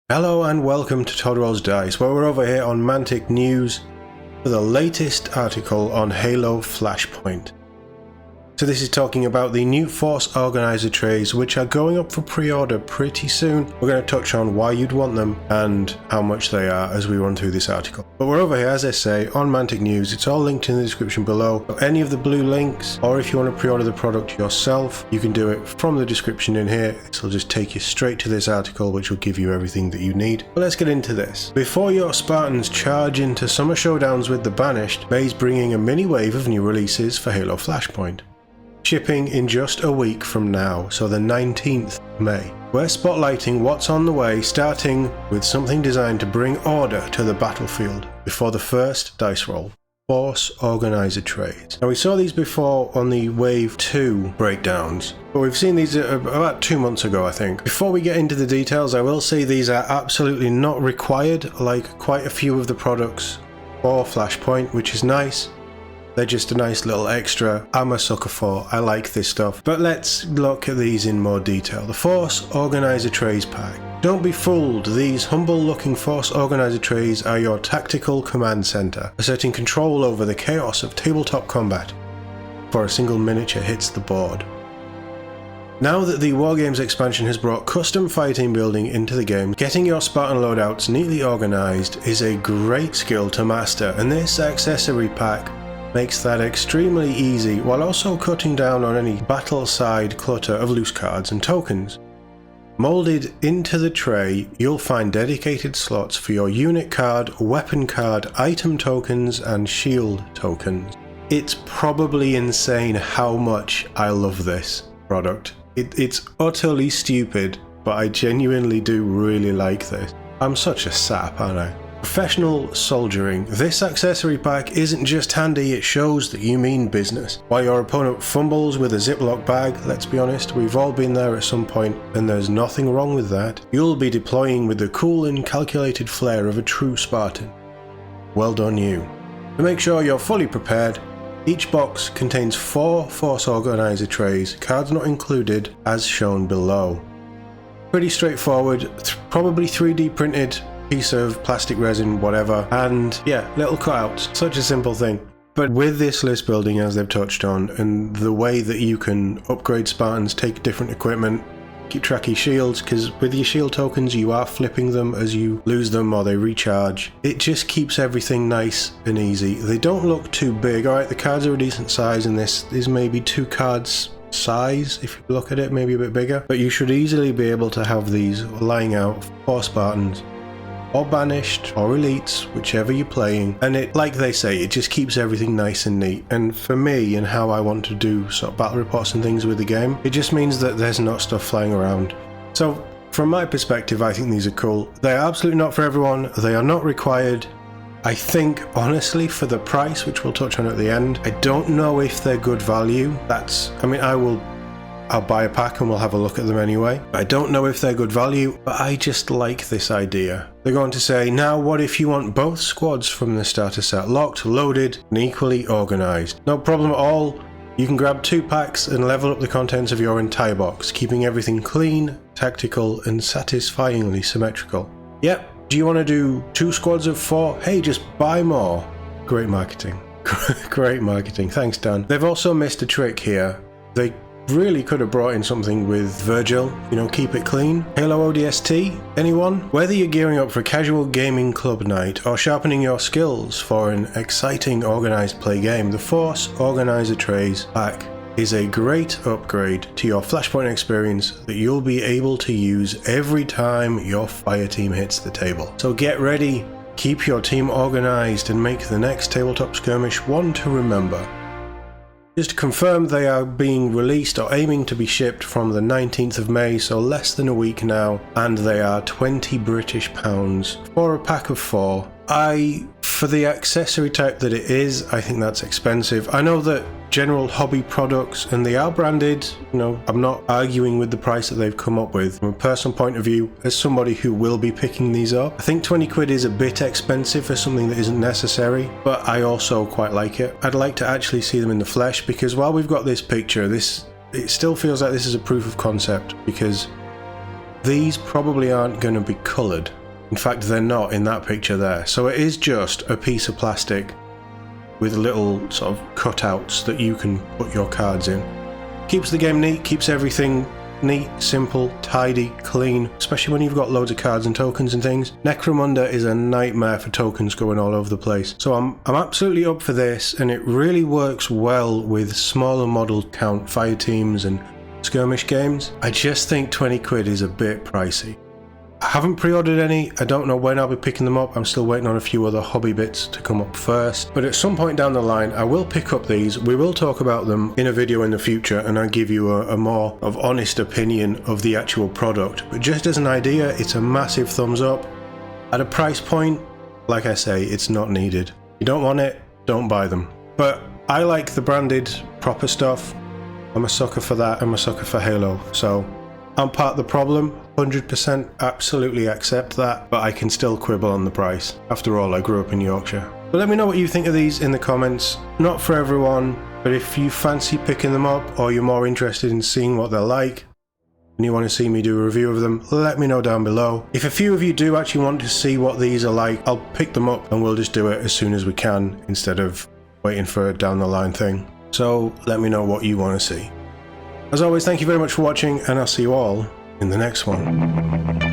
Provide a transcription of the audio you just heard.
Hello and welcome to Todd Rolls Dice, where we're over here on Mantic News for the latest article on Halo Flashpoint. So this is talking about the new Force Organiser Trays, which are going up for pre-order pretty soon. We're going to touch on why you'd want them and how much they are as we run through this article. But we're over here, as I say, on Mantic News. It's all linked in the description below. So any of the blue links, or if you want to pre-order the product yourself, you can do it from the description in here. It'll just take you straight to this article, which will give you everything that you need. But let's get into this. Before your Spartans charge into summer showdowns with the Banished, May's bringing a mini wave of new releases for Halo Flashpoint. Shipping in just a week from now, so the 19th of May. We're spotlighting what's on the way, starting with something designed to bring order to the battlefield before the first dice roll. Force Organiser Trays. Now we saw these before on the Wave 2 breakdowns, but we've seen these about 2 months ago, I think. Before we get into the details, I will say these are absolutely not required, like quite a few of the products for Flashpoint, which is nice. They're just a nice little extra I'm a sucker for. I like this stuff. But let's look at these in more detail. The Force Organiser Trays pack. Don't be fooled, these humble looking Force Organiser Trays are your tactical command center, asserting control over the chaos of tabletop combat before a single miniature hits the board. Now that the Wargames expansion has brought custom fighting building into the game, getting your Spartan loadouts neatly organized is a great skill to master, and this accessory pack makes that extremely easy while also cutting down on any battle-side clutter of loose cards and tokens. Molded into the tray, you'll find dedicated slots for your unit card, weapon card, item tokens, and shield tokens. It's probably insane how much I love this product. It's utterly stupid, but I genuinely do really like this. I'm such a sap, aren't I? Professional soldiering. This accessory pack isn't just handy, it shows that you mean business. While your opponent fumbles with a Ziploc bag, let's be honest, we've all been there at some point, and there's nothing wrong with that. You'll be deploying with the cool and calculated flair of a true Spartan. Well done you. To make sure you're fully prepared, each box contains 4 Force Organiser Trays, cards not included, as shown below. Pretty straightforward, probably 3D printed piece of plastic resin, whatever, and yeah, little cutouts. Such a simple thing. But with this list building, as they've touched on, and the way that you can upgrade Spartans, take different equipment, keep track of your shields, because with your shield tokens you are flipping them as you lose them or they recharge. It just keeps everything nice and easy. They don't look too big. Alright, the cards are a decent size, and this is maybe 2 cards size if you look at it, maybe a bit bigger, but you should easily be able to have these lying out for Spartans or Banished or Elites, whichever you're playing, and it, like they say, it just keeps everything nice and neat. And for me and how I want to do sort of battle reports and things with the game, it just means that there's not stuff flying around. So from my perspective, I think these are cool. They are absolutely not for everyone, they are not required. I think honestly for the price, which we'll touch on at the end, I don't know if they're good value. I'll buy a pack and we'll have a look at them anyway. I don't know if they're good value, but I just like this idea. They're going to say, now what if you want both squads from the starter set locked, loaded, and equally organized? No problem at all. You can grab 2 packs and level up the contents of your entire box, keeping everything clean, tactical, and satisfyingly symmetrical. Yep, do you want to do 2 squads of 4? Hey, just buy more. Great marketing. Great marketing. Thanks, Dan. They've also missed a trick here. They really could have brought in something with Virgil, you know, keep it clean. Halo ODST, anyone? Whether you're gearing up for a casual gaming club night or sharpening your skills for an exciting organised play game, the Force Organiser Trays pack is a great upgrade to your Flashpoint experience that you'll be able to use every time your fire team hits the table. So get ready, keep your team organised, and make the next tabletop skirmish one to remember. Just to confirm, they are being released or aiming to be shipped from the 19th of May, so less than a week now, and they are £20 British for a pack of 4. For the accessory type that it is, I think that's expensive. I know that general hobby products, and they are branded, you know, I'm not arguing with the price that they've come up with. From a personal point of view, as somebody who will be picking these up, I think 20 quid is a bit expensive for something that isn't necessary, but I also quite like it. I'd like to actually see them in the flesh, because while we've got this picture, it still feels like this is a proof of concept, because these probably aren't going to be coloured. In fact, they're not in that picture there. So it is just a piece of plastic with little sort of cutouts that you can put your cards in. Keeps the game neat, keeps everything neat, simple, tidy, clean, especially when you've got loads of cards and tokens and things. Necromunda is a nightmare for tokens going all over the place. So I'm absolutely up for this, and it really works well with smaller model count fire teams and skirmish games. I just think 20 quid is a bit pricey. I haven't pre-ordered any, I don't know when I'll be picking them up. I'm still waiting on a few other hobby bits to come up first, but at some point down the line I will pick up these. We will talk about them in a video in the future, and I'll give you a more of honest opinion of the actual product. But just as an idea, it's a massive thumbs up. At a price point, like I say, it's not needed. You don't want it, don't buy them. But I like the branded proper stuff. I'm a sucker for that. I'm a sucker for Halo, so I'm part of the problem. 100% absolutely accept that, but I can still quibble on the price. After all, I grew up in Yorkshire. But let me know what you think of these in the comments. Not for everyone, but if you fancy picking them up, or you're more interested in seeing what they're like, and you want to see me do a review of them, let me know down below. If a few of you do actually want to see what these are like, I'll pick them up and we'll just do it as soon as we can, instead of waiting for a down the line thing. So let me know what you want to see. As always, thank you very much for watching, and I'll see you all in the next one.